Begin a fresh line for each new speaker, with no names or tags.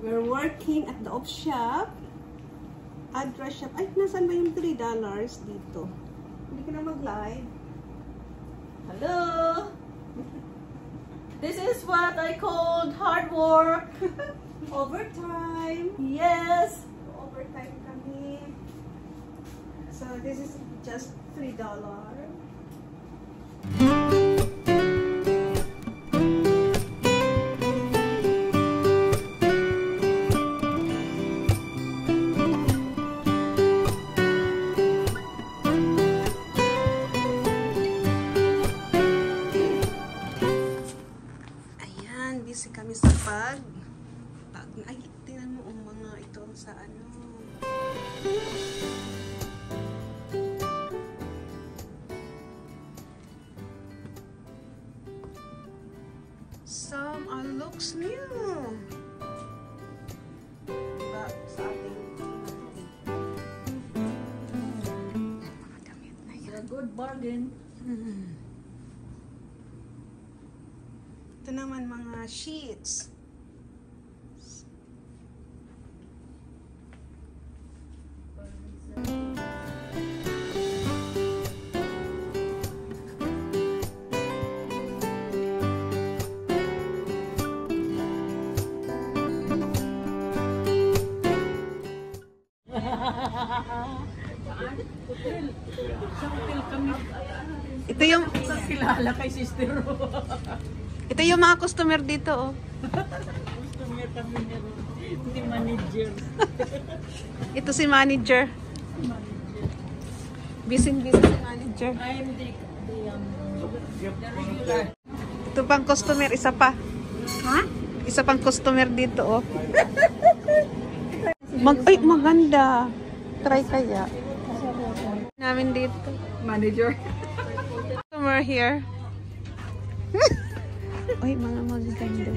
We're working at the off shop. Address shop. Ay, nasaan ba yung $3 dito? Hindi ka na mag-live.
Hello! This is what I called hard work.
Overtime.
Yes!
Overtime kami. So, this is just $3. Busy kami sa ay, tingnan mo ang mga ito sa ano. Some looks new. Diba, sa ating damit na yan.
A good bargain.
Ito naman mga sheets. Ito yung
Kilala kay sister.
ito yung mga customer dito, oh.
Customer kami niya. Si manager.
Ito si manager. Busy si manager.
I am the regular.
Ito pang customer, isa pa.
Ha?
Isa pang customer dito, oh. Ay, maganda. Try kaya. Namin dito.
Manager.
Customer here. Uy, mga maganda.